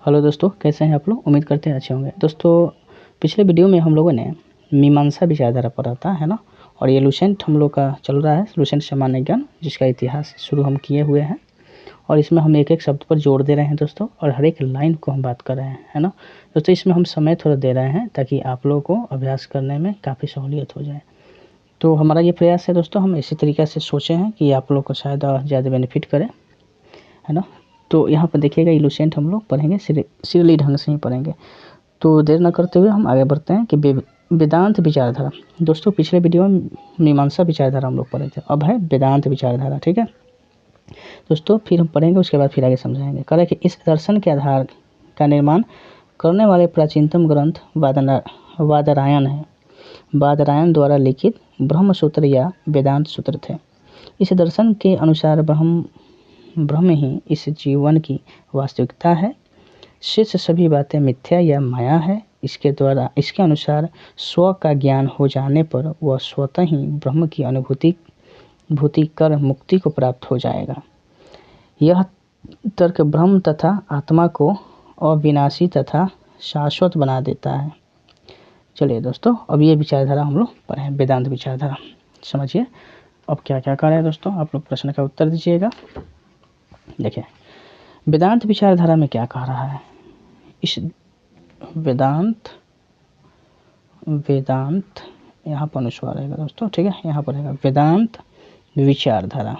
Hello दोस्तों, कैसे हैं आप लोग। उम्मीद करते हैं अच्छे होंगे। दोस्तों, पिछले वीडियो में हम लोगों ने मीमांसा विचारधारा पढ़ा था, है ना। और ये लुसेंट हम लोग का चल रहा है, लुसेंट सामान्य ज्ञान, जिसका इतिहास शुरू हम किए हुए हैं। और इसमें हम एक एक शब्द पर जोड़ दे रहे हैं दोस्तों, और हर एक लाइन को हम बात कर रहे हैं, है ना दोस्तों। इसमें हम समय थोड़ा दे रहे हैं ताकि आप लोगों को अभ्यास करने में काफ़ी सहूलियत हो जाए। तो हमारा ये प्रयास है दोस्तों, हम इसी तरीके से सोचे हैं कि आप लोग को शायद ज़्यादा बेनिफिट करे, है ना। तो यहाँ पर देखिएगा, लुसेंट हम लोग पढ़ेंगे, सीरियली ढंग से ही पढ़ेंगे। तो देर न करते हुए हम आगे बढ़ते हैं कि वेदांत विचारधारा। दोस्तों, पिछले वीडियो में मीमांसा विचारधारा हम लोग पढ़े थे, अब है वेदांत विचारधारा, ठीक है दोस्तों। फिर हम पढ़ेंगे, उसके बाद फिर आगे समझाएंगे। कह रहे कि इस दर्शन के आधार का निर्माण करने वाले प्राचीनतम ग्रंथ वादरायण है। वादरायण द्वारा लिखित ब्रह्म सूत्र या वेदांत सूत्र थे। इस दर्शन के अनुसार ब्रह्म ही इस जीवन की वास्तविकता है। शेष सभी बातें मिथ्या या माया है। इसके अनुसार स्व का ज्ञान हो जाने पर वह स्वतः ही ब्रह्म की अनुभूति कर मुक्ति को प्राप्त हो जाएगा। यह तर्क ब्रह्म तथा आत्मा को अविनाशी तथा शाश्वत बना देता है। चलिए दोस्तों, अब ये विचारधारा हम लोग पढ़ें, वेदांत विचारधारा। समझिए अब क्या क्या कर रहे हैं दोस्तों, आप लोग प्रश्न का उत्तर दीजिएगा। देखिए, वेदांत विचारधारा में क्या कह रहा है। इस वेदांत यहाँ पर अनुस्वार रहेगा दोस्तों, ठीक है। यहाँ पर रहेगा वेदांत विचारधारा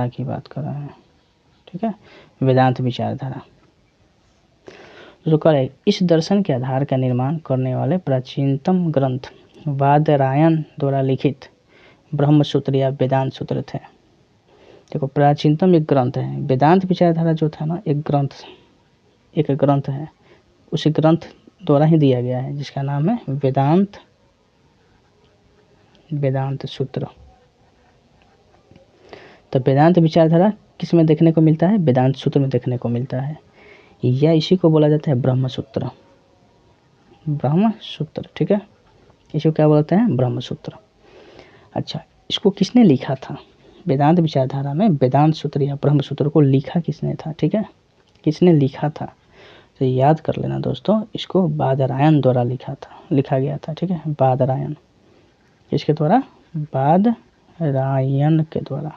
की बात कर रहे हैं, ठीक है। वेदांत विचारधारा जो करे, इस दर्शन के आधार का निर्माण करने वाले प्राचीनतम ग्रंथ वादरायण द्वारा लिखित ब्रह्म सूत्र या वेदांत सूत्र थे। देखो, प्राचीनतम एक ग्रंथ है। वेदांत विचारधारा जो था ना, एक ग्रंथ है। उसी ग्रंथ द्वारा ही दिया गया है, जिसका नाम है वेदांत सूत्र। तो वेदांत विचारधारा किस में देखने को मिलता है, वेदांत सूत्र में देखने को मिलता है, या इसी को बोला जाता है ब्रह्म सूत्र, ठीक है। इसको क्या बोलते हैं, ब्रह्म सूत्र। अच्छा, इसको किसने लिखा था। वेदांत विचारधारा में वेदांत सूत्र या ब्रह्म सूत्र को लिखा किसने था, ठीक है। किसने लिखा था, तो याद कर लेना दोस्तों, इसको वादरायण द्वारा लिखा गया था, ठीक है। वादरायण किसके द्वारा, वादरायण के द्वारा।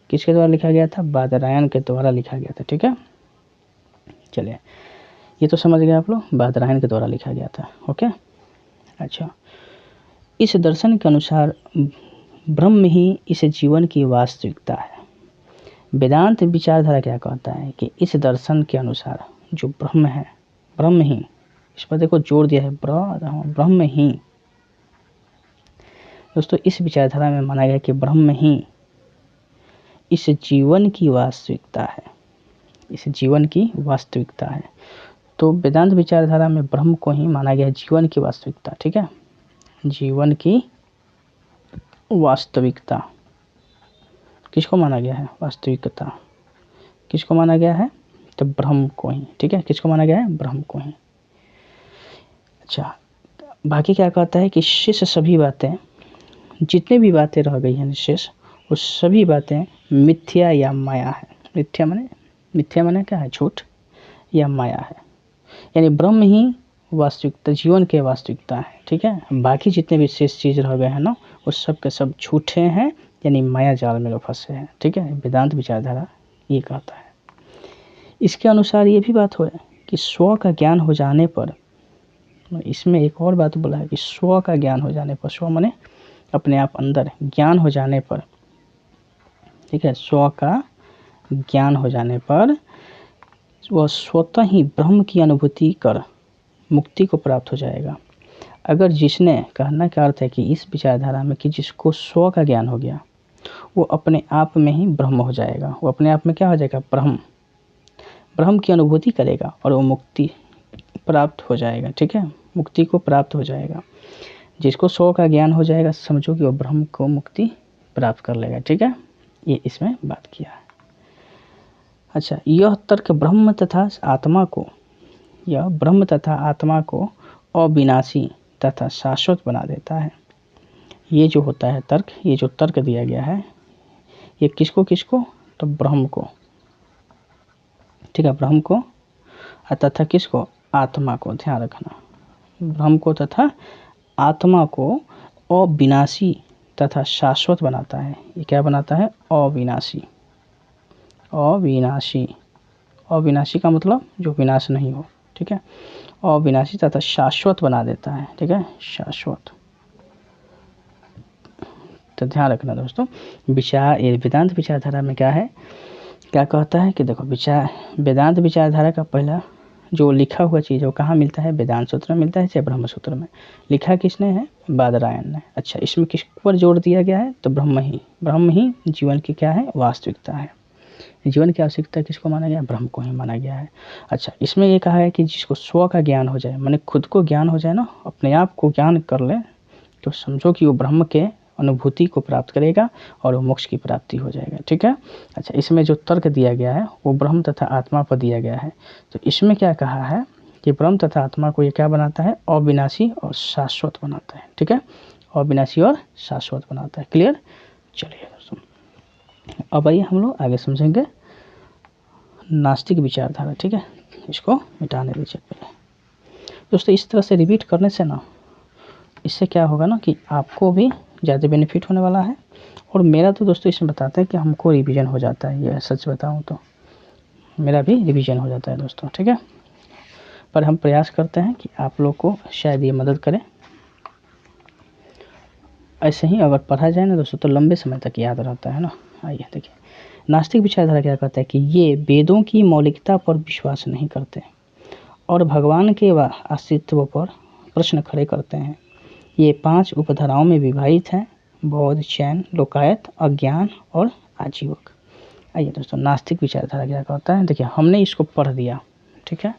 किसके द्वारा लिखा गया था, वादरायण के द्वारा लिखा गया था, ठीक है। चलिए, ये तो समझ गए आप लोग, वादरायण के द्वारा लिखा गया था, ओके। अच्छा, इस दर्शन के अनुसार ब्रह्म ही इस जीवन की वास्तविकता है। वेदांत विचारधारा क्या कहता है कि इस दर्शन के अनुसार जो ब्रह्म है, ब्रह्म ही, इस पर देखो जोर दिया है, ब्रह्म ही। दोस्तों, इस विचारधारा में माना गया कि ब्रह्म ही इस जीवन की वास्तविकता है, इस जीवन की वास्तविकता है। तो वेदांत विचारधारा में ब्रह्म को ही माना गया जीवन की वास्तविकता, ठीक है। जीवन की वास्तविकता किसको माना गया है, वास्तविकता किसको माना गया है, तो ब्रह्म को ही, ठीक है। किसको माना गया है, ब्रह्म को ही। अच्छा, बाकी क्या कहता है कि शेष सभी बातें, जितने भी बातें रह गई हैं शेष, वो सभी बातें मिथ्या या माया है। मिथ्या माने क्या है, झूठ, या माया है। यानी ब्रह्म ही वास्तविकता, जीवन के वास्तविकता है, ठीक है। बाकी जितने भी शेष चीज़ रह गए हैं ना, वो सब के सब झूठे हैं, यानी माया जाल में फंसे हैं, ठीक है। वेदांत विचारधारा ये कहता है। इसके अनुसार ये भी बात हो कि स्व का ज्ञान हो जाने पर, इसमें एक और बात बोला है कि स्व का ज्ञान हो जाने पर, स्व माने अपने आप अंदर, ज्ञान हो जाने पर, ठीक है। स्व का ज्ञान हो जाने पर वह स्वतः ही ब्रह्म की अनुभूति कर मुक्ति को प्राप्त हो जाएगा। अगर जिसने, कहना का अर्थ है कि इस विचारधारा में कि जिसको स्व का ज्ञान हो गया, वो अपने आप में ही ब्रह्म हो जाएगा। वो अपने आप में क्या हो जाएगा, ब्रह्म की अनुभूति करेगा और वो मुक्ति प्राप्त हो जाएगा, ठीक है। मुक्ति को प्राप्त हो जाएगा। जिसको स्व का ज्ञान हो जाएगा, समझो कि वो ब्रह्म को मुक्ति प्राप्त कर लेगा, ठीक है। ये इसमें बात किया है। अच्छा, यह तर्क ब्रह्म तथा आत्मा को अविनाशी तथा शाश्वत बना देता है। ये जो होता है तर्क, ये जो तर्क दिया गया है, ये किसको, तो ब्रह्म को, ठीक है, ब्रह्म को तथा किसको, आत्मा को, ध्यान रखना, ब्रह्म को तथा आत्मा को अविनाशी तथा शाश्वत बनाता है। ये क्या बनाता है, अविनाशी, अविनाशी, अविनाशी का मतलब जो विनाश नहीं हो, ठीक है, अविनाशी तथा शाश्वत बना देता है, ठीक है, शाश्वत। तो ध्यान रखना दोस्तों, विचार ये वेदांत विचारधारा में क्या है, क्या कहता है कि देखो वेदांत विचारधारा का पहला जो लिखा हुआ चीज़ है वो कहाँ मिलता है, वेदांत सूत्र में मिलता है चाहे ब्रह्म सूत्र में। लिखा किसने है, बादरायण ने। अच्छा, इसमें किस पर जोर दिया गया है, तो ब्रह्म ही जीवन की क्या है, वास्तविकता है। जीवन की आवश्यकता किसको माना गया, ब्रह्म को ही माना गया है। अच्छा, इसमें ये कहा है कि जिसको स्व का ज्ञान हो जाए, माने खुद को ज्ञान हो जाए ना, अपने आप को ज्ञान कर ले, तो समझो कि वो ब्रह्म के अनुभूति को प्राप्त करेगा और वो मोक्ष की प्राप्ति हो जाएगा, ठीक है। अच्छा, इसमें जो तर्क दिया गया है वो ब्रह्म तथा आत्मा पर दिया गया है। तो इसमें क्या कहा है कि ब्रह्म तथा आत्मा को ये क्या बनाता है, अविनाशी और शाश्वत बनाता है, ठीक है, अविनाशी और शाश्वत बनाता है। क्लियर, चलिए दोस्तों, अब आइए हम लोग आगे समझेंगे नास्तिक विचारधारा, ठीक है, इसको मिटाने दीजिए पहले दोस्तों। इस तरह से रिपीट करने से ना, इससे क्या होगा ना कि आपको भी ज़्यादा बेनिफिट होने वाला है, और मेरा तो दोस्तों इसमें बताते हैं कि हमको रिवीजन हो जाता है, ये सच बताऊं तो मेरा भी रिवीजन हो जाता है दोस्तों, ठीक है। पर हम प्रयास करते हैं कि आप लोग को शायद ये मदद करे। ऐसे ही अगर पढ़ा जाए ना दोस्तों तो लंबे समय तक याद रहता है ना। आइए देखिए, नास्तिक विचारधारा क्या कहता है कि ये वेदों की मौलिकता पर विश्वास नहीं करते और भगवान के अस्तित्व पर प्रश्न खड़े करते हैं। ये 5 उपधाराओं में विभाजित हैं, बौद्ध, जैन, लोकायत, अज्ञान और आजीवक। आइए दोस्तों, नास्तिक विचारधारा क्या कहता है, देखिए हमने इसको पढ़ दिया, ठीक है।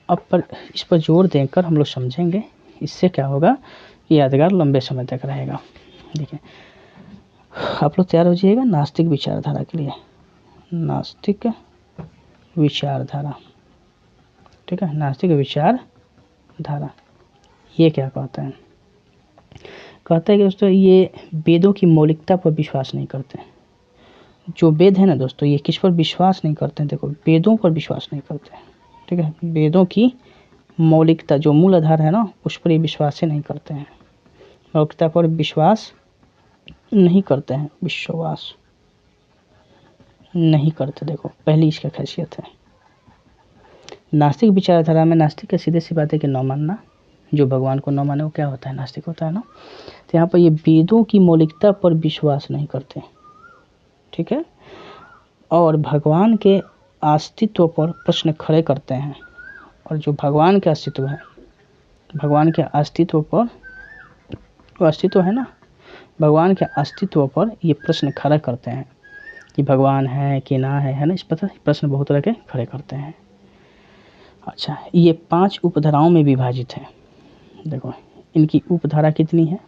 अब पर इस पर जोर देकर हम लोग समझेंगे, इससे क्या होगा कि यादगार लंबे समय तक रहेगा। देखिए, आप लोग तैयार हो जाइएगा नास्तिक विचारधारा के लिए। नास्तिक विचारधारा, ठीक है, नास्तिक विचारधारा ये क्या कहता है, कहता है कि दोस्तों ये वेदों की मौलिकता पर विश्वास नहीं करते। जो वेद है ना दोस्तों, ये किस पर विश्वास नहीं करते हैं, देखो वेदों पर विश्वास नहीं करते, ठीक है, वेदों की मौलिकता जो मूल आधार है ना, उस पर ये विश्वास ही नहीं करते हैं, मौलिकता पर विश्वास नहीं करते हैं, विश्वास नहीं करते। देखो पहली इसका खासियत है। नास्तिक विचारधारा में नास्तिक का सीधे सी बात है कि न मानना, जो भगवान को न माने वो क्या होता है, नास्तिक होता है ना। तो यहाँ पर ये वेदों की मौलिकता पर विश्वास नहीं करते, ठीक है, और भगवान के अस्तित्व पर प्रश्न खड़े करते हैं। और जो भगवान के अस्तित्व है, भगवान के अस्तित्व पर, वो अस्तित्व है ना, भगवान के अस्तित्व पर ये प्रश्न खड़ा करते हैं कि भगवान है कि ना है ना, इस पर प्रश्न बहुत तरह के खड़े करते हैं। अच्छा, ये 5 उपधाराओं में विभाजित है। देखो इनकी उपधारा कितनी है,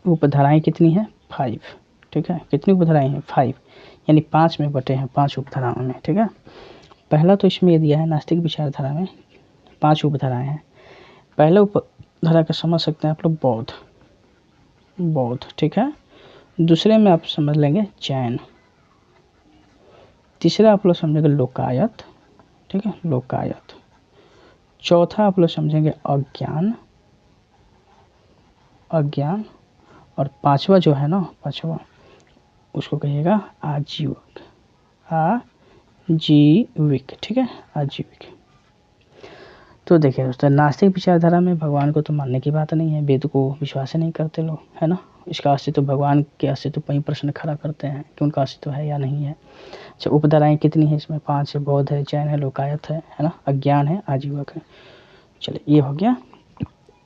उपधाराएं कितनी है, 5, ठीक है। कितनी उपधाराएं हैं, 5, यानी 5 में बटे हैं, 5 उपधाराओं में, ठीक है। पहला तो इसमें ये दिया है नास्तिक विचारधारा में 5 उपधाराएं हैं। पहला उपधारा का समझ सकते हैं आप लोग बौद्ध, ठीक है। दूसरे में आप समझ लेंगे जैन। तीसरा आप लोग समझेंगे लोकायत, ठीक है, लोकायत। चौथा आप लोग समझेंगे अज्ञान। और पांचवा जो है ना, पांचवा उसको कहिएगा आजीविक, ठीक है, आजीविक। तो देखिए दोस्तों, नास्तिक विचारधारा में भगवान को तो मानने की बात नहीं है, वेद को विश्वास ही नहीं करते लोग, है ना। इसका अस्तित्व, भगवान के अस्तित्व पर ही प्रश्न खड़ा करते हैं कि उनका अस्तित्व है या नहीं है। अच्छा, उपधाराएं कितनी है इसमें, 5 है, बौद्ध है, जैन है, लोकायत है ना, अज्ञान है, आजीवक है। चलिए ये हो गया।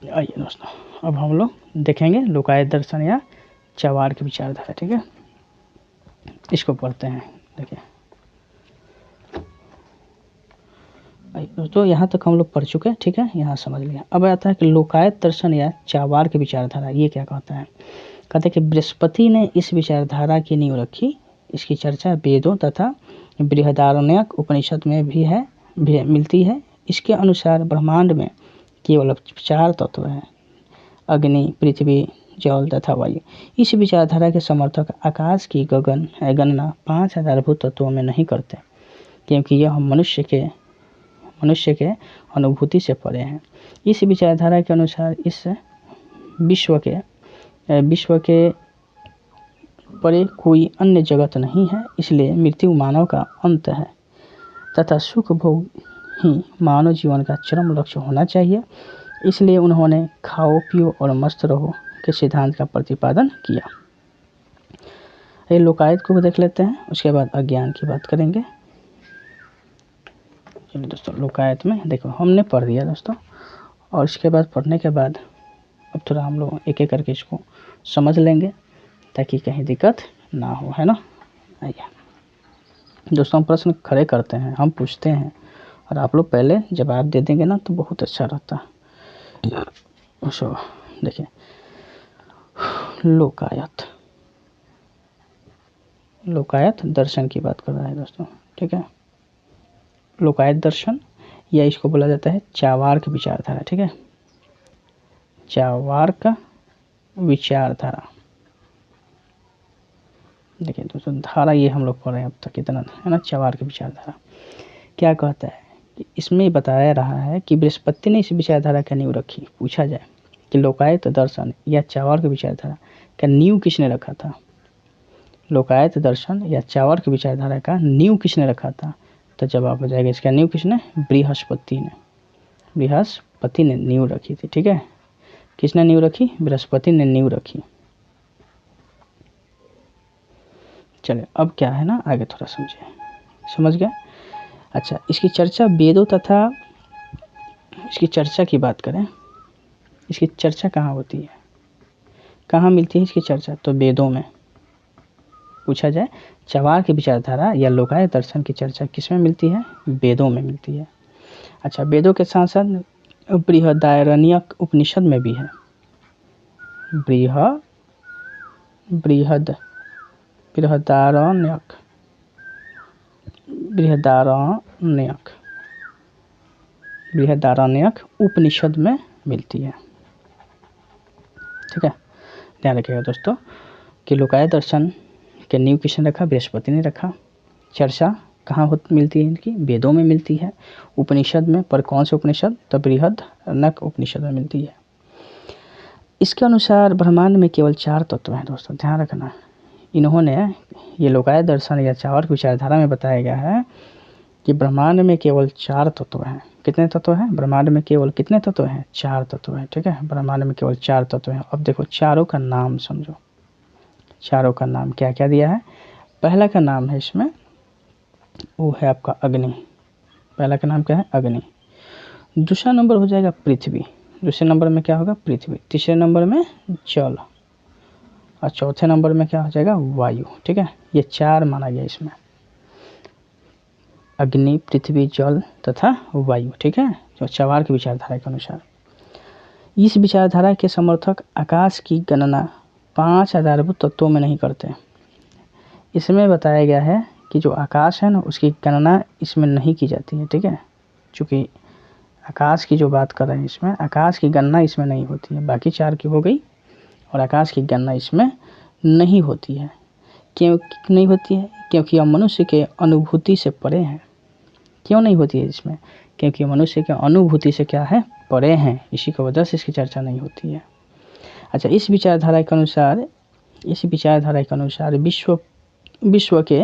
आइए दोस्तों, अब हम लोग देखेंगे लोकायत दर्शन या चवार की विचारधारा, ठीक है, इसको पढ़ते हैं। देखिए दोस्तों, यहाँ तक हम लोग पढ़ चुके हैं, ठीक है, यहाँ समझ लिया। अब आता है कि लोकायत दर्शन या चावार की विचारधारा, ये क्या कहता है, कहते हैं कि बृहस्पति ने इस विचारधारा की नींव रखी। इसकी चर्चा वेदों तथा बृहदारण्यक उपनिषद में भी मिलती है। इसके अनुसार ब्रह्मांड में केवल 4 तत्व हैं, अग्नि, पृथ्वी, जल तथा वायु। इस विचारधारा के समर्थक आकाश की गणना 5 आधारभूत तत्वों में नहीं करते, क्योंकि यह मनुष्य के अनुभूति से परे हैं। इस विचारधारा के अनुसार इस विश्व के परे कोई अन्य जगत नहीं है, इसलिए मृत्यु मानव का अंत है तथा सुख भोग ही मानव जीवन का चरम लक्ष्य होना चाहिए। इसलिए उन्होंने खाओ पियो और मस्त रहो के सिद्धांत का प्रतिपादन किया। ये लोकायत को भी देख लेते हैं, उसके बाद अज्ञान की बात करेंगे। चलिए दोस्तों, लोकायत में देखो हमने पढ़ दिया दोस्तों, और इसके बाद पढ़ने के बाद अब थोड़ा हम लोग एक एक करके इसको समझ लेंगे ताकि कहीं दिक्कत ना हो, है ना। आइए दोस्तों, हम प्रश्न खड़े करते हैं, हम पूछते हैं और आप लोग पहले जवाब दे देंगे ना तो बहुत अच्छा रहता। देखिए, लोकायत दर्शन की बात कर रहा है दोस्तों, ठीक है। लोकायत दर्शन या इसको बोला जाता है चार्वाक विचारधारा, ठीक है। चार्वाक विचारधारा, देखिए दोस्तों, धारा ये हम लोग पढ़ रहे हैं अब तक इतना, है ना। चार्वाक विचारधारा क्या कहता है कि इसमें बताया रहा है कि बृहस्पति ने इस विचारधारा का नींव रखी। पूछा जाए कि लोकायत दर्शन या चार्वाक विचारधारा का नींव किसने रखा था। लोकायत दर्शन या चार्वाक विचारधारा का नींव किसने रखा था, तो जवाब हो जाएगा इसका नींव किसने, बृहस्पति ने नींव रखी थी, ठीक है। किसने नींव रखी, बृहस्पति ने नींव रखी। चलिए अब क्या है ना, आगे थोड़ा समझ गए। अच्छा, इसकी चर्चा वेदों तथा इसकी चर्चा की बात करें, इसकी चर्चा कहाँ होती है, कहाँ मिलती है इसकी चर्चा, तो वेदों में। पूछा जाए चार्वाक विचारधारा या लोकायत दर्शन की चर्चा किसमें मिलती है, वेदों में मिलती है। अच्छा, वेदों के साथ साथ बृहदारण्यक उपनिषद में भी है। बृहदारण्यक उपनिषद में मिलती है, ठीक है। ध्यान रखिएगा दोस्तों कि लोकायत दर्शन के नींव किसने रखा, बृहस्पति ने रखा। चर्चा कहाँ मिलती है इनकी, वेदों में मिलती है, उपनिषद में। पर कौन से उपनिषद, तो बृहदारण्यक उपनिषद में मिलती है। इसके अनुसार ब्रह्मांड में केवल 4 तत्व हैं दोस्तों, ध्यान रखना। इन्होंने ये लोकायत दर्शन या चार्वाक विचारधारा में बताया गया है कि ब्रह्मांड में केवल 4 तत्व हैं। कितने तत्व हैं ब्रह्मांड में, केवल कितने तत्व हैं, 4 तत्व हैं, ठीक है। ब्रह्मांड में केवल 4 तत्व हैं। अब देखो चारों का नाम समझो, चारों का नाम क्या क्या दिया है। पहला का नाम है इसमें, वो है आपका अग्नि। पहला का नाम क्या है, अग्नि। दूसरा नंबर हो जाएगा पृथ्वी। दूसरे नंबर में क्या होगा, पृथ्वी। तीसरे नंबर में जल, और चौथे नंबर में क्या हो जाएगा, वायु, ठीक है। ये 4 माना गया इसमें, अग्नि, पृथ्वी, जल तथा वायु, ठीक है, जो चार्वाक विचारधारा के अनुसार। इस विचारधारा के समर्थक आकाश की गणना 5 आधारभूत तत्वों में नहीं करते। इसमें बताया गया है कि जो आकाश है ना, उसकी गणना इसमें नहीं की जाती है, ठीक है। चूँकि आकाश की जो बात कर रहे हैं इसमें, आकाश की गणना इसमें नहीं होती है। बाकी 4 की हो गई, और आकाश की गणना इसमें नहीं होती है। क्यों नहीं होती है, क्योंकि यह मनुष्य के अनुभूति से परे हैं। क्यों नहीं होती है इसमें, क्योंकि मनुष्य के अनुभूति से क्या है, परे हैं। इसी की वजह से इसकी चर्चा नहीं होती है। अच्छा, इस विचारधारा के अनुसार विश्व के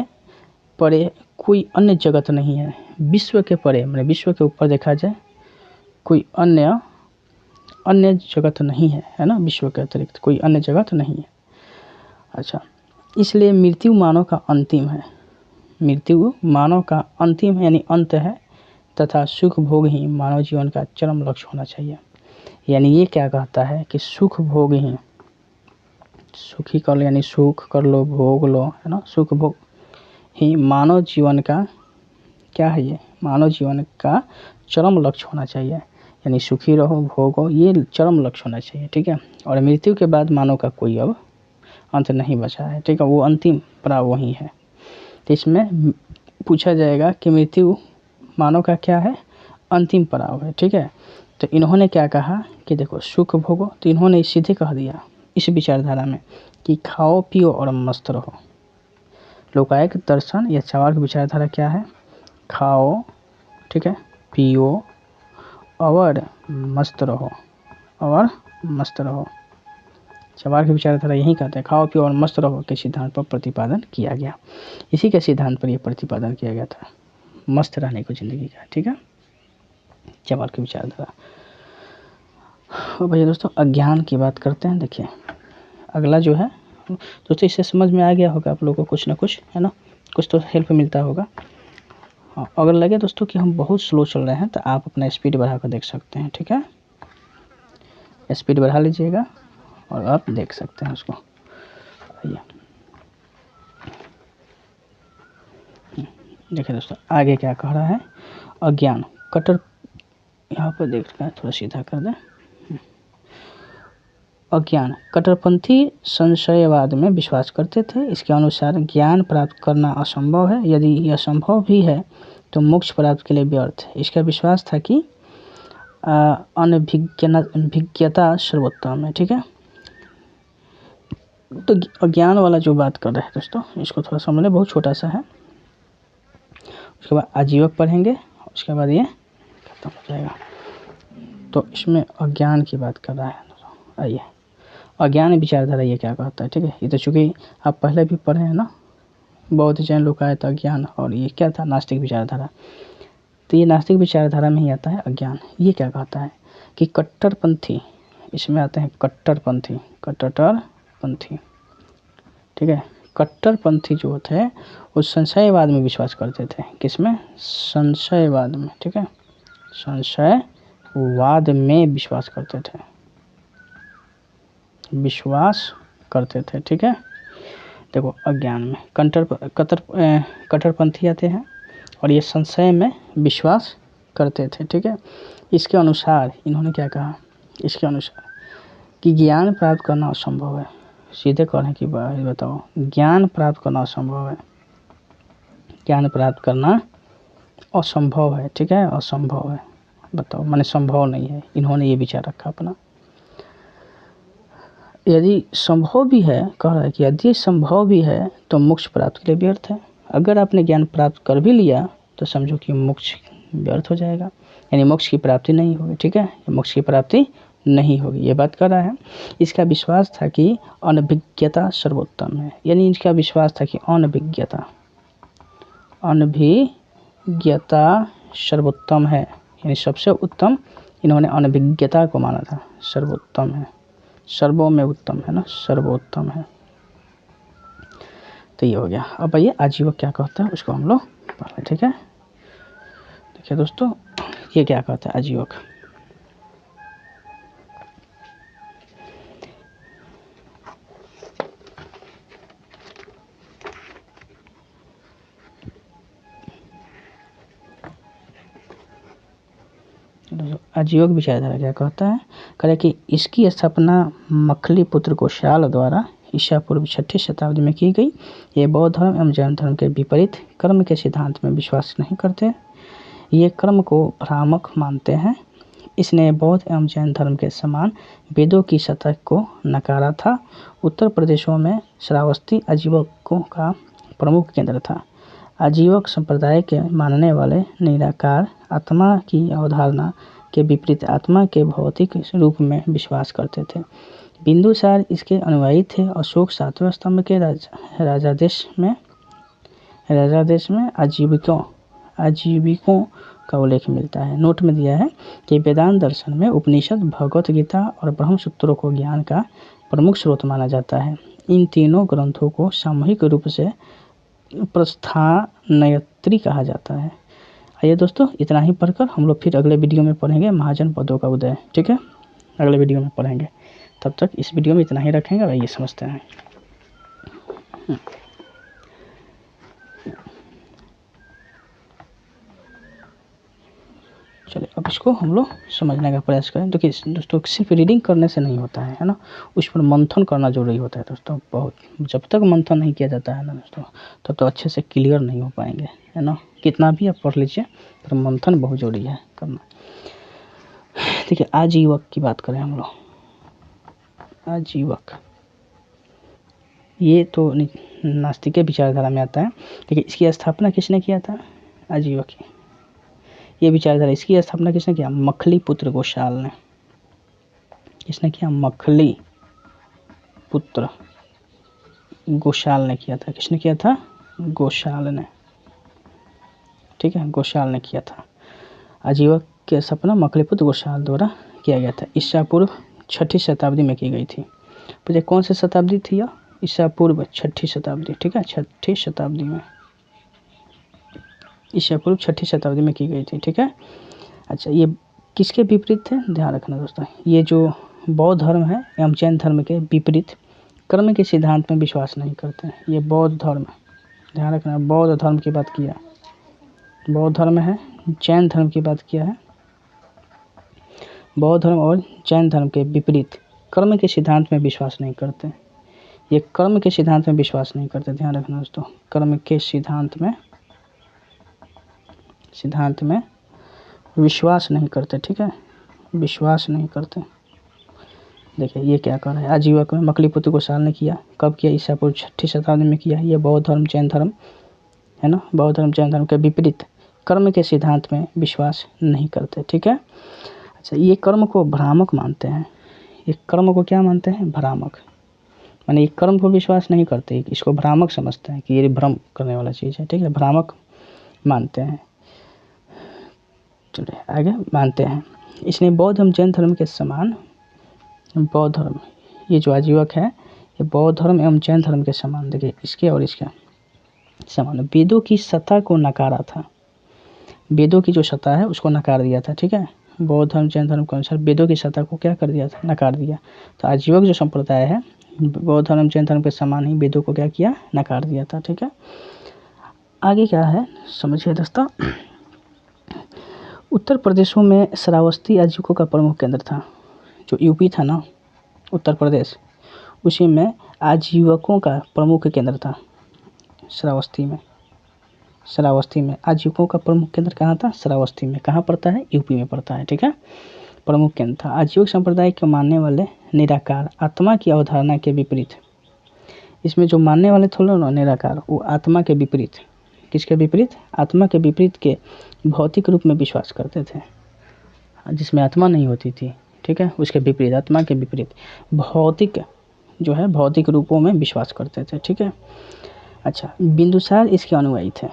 परे कोई अन्य जगत नहीं है। विश्व के परे मतलब विश्व के ऊपर देखा जाए कोई अन्य जगत नहीं है, है ना। विश्व के अतिरिक्त कोई अन्य जगत नहीं है। अच्छा, इसलिए मृत्यु मानव का अंतिम है। मृत्यु मानव का अंतिम यानी अंत है, तथा सुख भोग ही मानव जीवन का चरम लक्ष्य होना चाहिए। यानी ये क्या कहता है कि सुख भोग ही, सुखी कर लो यानी सुख कर लो, भोग लो, है ना। सुख भोग ही मानव जीवन का क्या है, ये मानव जीवन का चरम लक्ष्य होना चाहिए। यानी सुखी रहो, भोगो, ये चरम लक्ष्य होना चाहिए, ठीक है। और मृत्यु के बाद मानव का कोई अब अंत नहीं बचा है, ठीक है। वो अंतिम पड़ाव वही है। तो इसमें पूछा जाएगा कि मृत्यु मानव का क्या है, अंतिम पड़ाव है, ठीक है। तो इन्होंने क्या कहा कि देखो सुख भोगो, तो इन्होंने सीधे कह दिया इस विचारधारा में कि खाओ पियो और मस्त रहो। लोकायत दर्शन या चार्वाक विचारधारा क्या है, खाओ, ठीक है, पियो और मस्त रहो, और मस्त रहो। चबार की विचारधारा यही कहते हैं, खाओ पियो और मस्त रहो के सिद्धांत पर प्रतिपादन किया गया। इसी के सिद्धांत पर यह प्रतिपादन किया गया था, मस्त रहने को ज़िंदगी का, ठीक है, चबार की विचारधारा। और भैया दोस्तों अज्ञान की बात करते हैं। देखिए अगला जो है दोस्तों, इससे समझ में आ गया होगा आप लोगों को कुछ ना कुछ, है ना, कुछ तो हेल्प मिलता होगा। हाँ, अगर लगे दोस्तों कि हम बहुत स्लो चल रहे हैं तो आप अपना स्पीड बढ़ा कर देख सकते हैं, ठीक है, स्पीड बढ़ा लीजिएगा और आप देख सकते हैं उसको। आइए देखिए दोस्तों आगे क्या कह रहा है। अज्ञान कट्टर, यहाँ पर देख रहे हैं, थोड़ा सीधा कर दें। अज्ञान कट्टरपंथी संशयवाद में विश्वास करते थे। इसके अनुसार ज्ञान प्राप्त करना असंभव है, यदि यह संभव भी है तो मोक्ष प्राप्त के लिए व्यर्थ है। इसका विश्वास था कि अनभिज्ञता सर्वोत्तम है, ठीक है। तो अज्ञान वाला जो बात कर रहे हैं दोस्तों, इसको थोड़ा समझ लें, बहुत छोटा सा है। उसके बाद आजीवक पढ़ेंगे, उसके बाद ये खत्म हो जाएगा। तो इसमें अज्ञान की बात कर रहा है। आइए अज्ञान विचारधारा ये क्या कहता है, ठीक है। ये तो चूँकि आप पहले भी पढ़े हैं ना, बौद्ध जैन लोकायत अज्ञान, और ये क्या था, नास्तिक विचारधारा। तो ये नास्तिक विचारधारा में ही आता है अज्ञान। ये क्या कहता है कि कट्टरपंथी, इसमें आते हैं कट्टरपंथी, कट्टरपंथी, ठीक है। कट्टरपंथी जो थे वो संशयवाद में विश्वास करते थे। किसमें? संशयवाद में, ठीक है, संशयवाद में विश्वास करते थे, विश्वास करते थे, ठीक है। देखो अज्ञान में कट्टरपंथी आते हैं और ये संशय में विश्वास करते थे, ठीक है। इसके अनुसार इन्होंने क्या कहा, इसके अनुसार कि ज्ञान प्राप्त करना असंभव है। सीधे कहने की बात बताओ, ज्ञान प्राप्त करना असंभव है, ज्ञान प्राप्त करना असंभव है, ठीक है, असंभव है। बताओ, माने संभव नहीं है। इन्होंने ये विचार रखा अपना। यदि संभव भी है, कह रहा है कि यदि संभव भी है तो मोक्ष प्राप्त के लिए व्यर्थ है। अगर आपने ज्ञान प्राप्त कर भी लिया तो समझो कि मोक्ष व्यर्थ हो जाएगा, यानी मोक्ष की प्राप्ति नहीं होगी, ठीक है, मोक्ष की प्राप्ति नहीं होगी, ये बात कर रहा है। इसका विश्वास था कि अनभिज्ञता सर्वोत्तम है, यानी इसका विश्वास था कि अनभिज्ञता सर्वोत्तम है, यानी सबसे उत्तम इन्होंने अनभिज्ञता को माना था, सर्वोत्तम है, सर्वों में उत्तम है ना, सर्वोत्तम है। तो ये हो गया। अब आइए आजीवक क्या कहता है उसको हम लोग पढ़ लें, ठीक है। देखिए दोस्तों ये क्या कहता है आजीवक। आजीवक विचारधारा क्या कहता है, कह कि इसकी स्थापना मखली पुत्र कोशाल द्वारा ईसा पूर्व 6वीं शताब्दी में की गई। ये बौद्ध धर्म एवं जैन धर्म के विपरीत कर्म के सिद्धांत में विश्वास नहीं करते, ये कर्म को भ्रामक मानते हैं। इसने बौद्ध एवं जैन धर्म के समान वेदों की सतह को नकारा था। उत्तर प्रदेशों में श्रावस्ती आजीवकों का प्रमुख केंद्र था। आजीवक संप्रदाय के मानने वाले निराकार आत्मा की अवधारणा के विपरीत आत्मा के भौतिक रूप में विश्वास करते थे। बिंदुसार इसके अनुयायी थे। अशोक 7वें स्तंभ के राजादेश में आजीविकों का उल्लेख मिलता है। नोट में दिया है कि वेदांत दर्शन में उपनिषद, भगवत गीता और ब्रह्मसूत्रों को ज्ञान का प्रमुख स्रोत माना जाता है। इन तीनों ग्रंथों को सामूहिक रूप से प्रस्थानत्रयी कहा जाता है। आइए दोस्तों इतना ही पढ़कर हम लोग फिर अगले वीडियो में पढ़ेंगे महाजन पदों का उदय, ठीक है, अगले वीडियो में पढ़ेंगे। तब तक इस वीडियो में इतना ही रखेंगे और ये समझते हैं। चलिए अब इसको हम लोग समझने का प्रयास करें। तो दोस्तों सिर्फ रीडिंग करने से नहीं होता है ना, उस पर मंथन करना जरूरी होता है दोस्तों। बहुत, जब तक मंथन नहीं किया जाता है ना दोस्तों, तब तो अच्छे से क्लियर नहीं हो पाएंगे, है ना। कितना भी आप पढ़ लीजिए पर मंथन बहुत जरूरी है करना। ठीक है, आजीवक की बात करें हम लोग। आजीवक ये तो नास्तिक विचारधारा में आता है। देखिए इसकी स्थापना किसने किया था? आजीवक की। ये विचारधारा, इसकी स्थापना किसने किया? मखली पुत्र गोशाल ने। किसने किया? मखली पुत्र गोशाल ने किया था। किसने किया था? गोशाल ने। ठीक है, गोशाल ने किया था। आजीवक की स्थापना मखलीपुत्र गोशाल द्वारा किया गया था। ईसा पूर्व 6ठी शताब्दी में की गई थी। तो कौन सी शताब्दी थी यह? ईसा पूर्व 6ठी शताब्दी। ठीक है, 6ठी शताब्दी में, ईसा पूर्व 6ठी शताब्दी में की गई थी। ठीक है। अच्छा, ये किसके विपरीत थे? ध्यान रखना दोस्तों, ये जो बौद्ध धर्म है एवं जैन धर्म के विपरीत कर्म के सिद्धांत में विश्वास नहीं करते हैं। ये बौद्ध धर्म, ध्यान रखना, बौद्ध धर्म की बात किया, बौद्ध धर्म है, जैन धर्म की बात किया है। बौद्ध धर्म और जैन धर्म के विपरीत कर्म के सिद्धांत में विश्वास नहीं करते। ये कर्म के सिद्धांत में विश्वास नहीं करते, ध्यान रखना दोस्तों, कर्म के सिद्धांत में विश्वास नहीं करते। ठीक है, विश्वास नहीं करते। देखिए ये क्या कर रहा है? आजीवक में मखलीपुत्र गोशाल ने किया। कब किया? ईसा पूर्व 6ठी शताब्दी में किया। ये बौद्ध धर्म जैन धर्म है ना, बौद्ध धर्म जैन धर्म के विपरीत कर्म के सिद्धांत में विश्वास नहीं करते। ठीक है। अच्छा, ये कर्म को भ्रामक मानते हैं। ये कर्म को क्या मानते हैं? भ्रामक, माने ये कर्म को विश्वास नहीं करते, इसको भ्रामक समझते हैं कि ये भ्रम करने वाला चीज़ है। ठीक है, भ्रामक मानते हैं। चलिए आगे मानते हैं। इसने बौद्ध धर्म जैन धर्म के समान, बौद्ध धर्म, ये जो आजीवक है ये बौद्ध धर्म एवं जैन धर्म के समान, देखिए इसके और इसके समान, वेदों की सत्ता को नकारा था। वेदों की जो सत्ता है उसको नकार दिया था। ठीक है, बौद्ध धर्म जैन धर्म के अनुसार वेदों की सत्ता को क्या कर दिया था? नकार दिया। तो आजीवक जो संप्रदाय है बौद्ध धर्म जैन धर्म के समान ही वेदों को क्या किया? नकार दिया था। ठीक है, आगे क्या है समझिए दोस्तों। उत्तर प्रदेशों में श्रावस्ती आजीवकों का प्रमुख केंद्र था। जो यूपी था ना, उत्तर प्रदेश, उसी में आजीवकों का प्रमुख केंद्र था। श्रावस्ती में आजीवकों का प्रमुख केंद्र कहाँ था? श्रावस्ती में। कहाँ पड़ता है? यूपी में पड़ता है। ठीक है, प्रमुख केंद्र था। आजीवक संप्रदाय के मानने वाले निराकार आत्मा की अवधारणा के विपरीत, इसमें जो मानने वाले थे ना निराकार, वो आत्मा के विपरीत, किसके विपरीत? आत्मा के विपरीत के भौतिक रूप में विश्वास करते थे, जिसमें आत्मा नहीं होती थी। ठीक है, उसके विपरीत, आत्मा के विपरीत भौतिक जो है भौतिक रूपों में विश्वास करते थे। ठीक है। अच्छा, बिंदुसार इसके अनुयायी थे।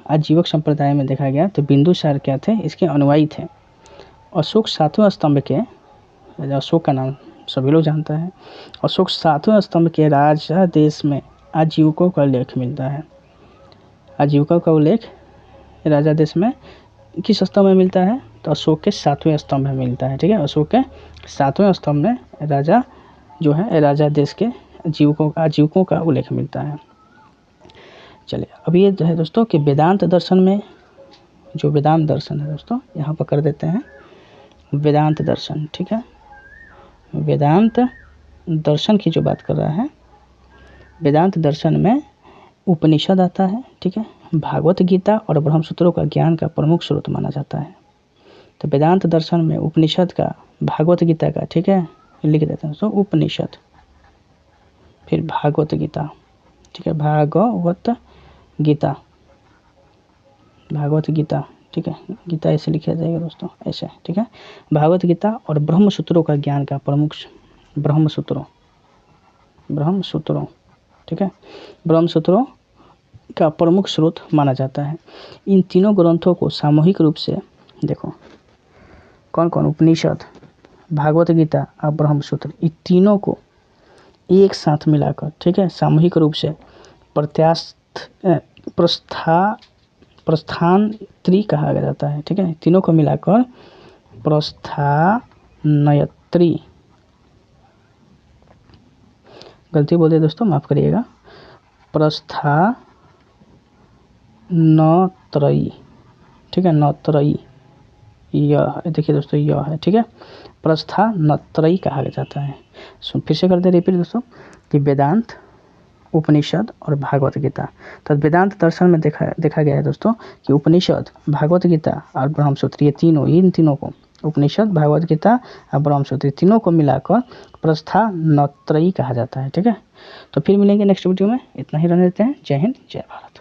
आजीवक संप्रदाय में देखा गया तो बिंदुसार क्या थे? इसके अनुयायी थे। अशोक 7वें स्तंभ के, अशोक का नाम सभी लोग जानता है, अशोक 7वें स्तंभ के राजा देश में आजीवकों का उल्लेख मिलता है। आजीविका का उल्लेख राजा देश में किस स्तंभ में मिलता है? तो अशोक के 7वें स्तंभ में मिलता है। ठीक है, अशोक के 7वें स्तंभ में राजा जो है राजा देश के आजीवकों का उल्लेख मिलता है। चलिए अब ये जो है दोस्तों कि वेदांत दर्शन में, जो वेदांत दर्शन है दोस्तों यहाँ पर कर देते हैं वेदांत दर्शन। ठीक है, वेदांत दर्शन की जो बात कर रहा है, वेदांत दर्शन में उपनिषद आता है। ठीक है, भागवत गीता और ब्रह्मसूत्रों का ज्ञान का प्रमुख स्रोत माना जाता है। तो वेदांत दर्शन में उपनिषद का, भागवत गीता का, ठीक है, लिख देते हैं दोस्तों उपनिषद, फिर भागवत गीता। ठीक है, भागवत गीता, ठीक है, गीता ऐसे लिखा जाएगा दोस्तों, ऐसे। ठीक है, भागवत गीता और ब्रह्मसूत्रों का ज्ञान का प्रमुख, ब्रह्मसूत्रों, ठीक है, ब्रह्मसूत्रों का प्रमुख स्रोत माना जाता है। इन तीनों ग्रंथों को सामूहिक रूप से देखो, कौन कौन? उपनिषद, भागवत गीता और ब्रह्मसूत्र, इन तीनों को एक साथ मिलाकर, ठीक है, सामूहिक रूप से प्रस्थानत्रयी कहा जाता है। ठीक है, तीनों को मिलाकर प्रस्थानत्रयी, गलती बोल दिया दोस्तों, माफ़ करिएगा, प्रस्थानत्रयी। ठीक है, नत्रयी यह देखिए दोस्तों, यह है। ठीक है, प्रस्थानत्रयी कहा जाता है। फिर से करते रिपीट दोस्तों कि वेदांत, उपनिषद और भागवत गीता। तो वेदांत दर्शन में देखा गया है दोस्तों कि उपनिषद, भागवत गीता और ब्रह्मसूत्र, ये तीनों, इन तीनों को, उपनिषद, भागवत गीता और ब्रह्मसूत्र, तीनों को मिलाकर प्रस्थानत्रयी कहा जाता है। ठीक है, तो फिर मिलेंगे नेक्स्ट वीडियो में। इतना ही रहने देते हैं। जय हिंद, जय भारत।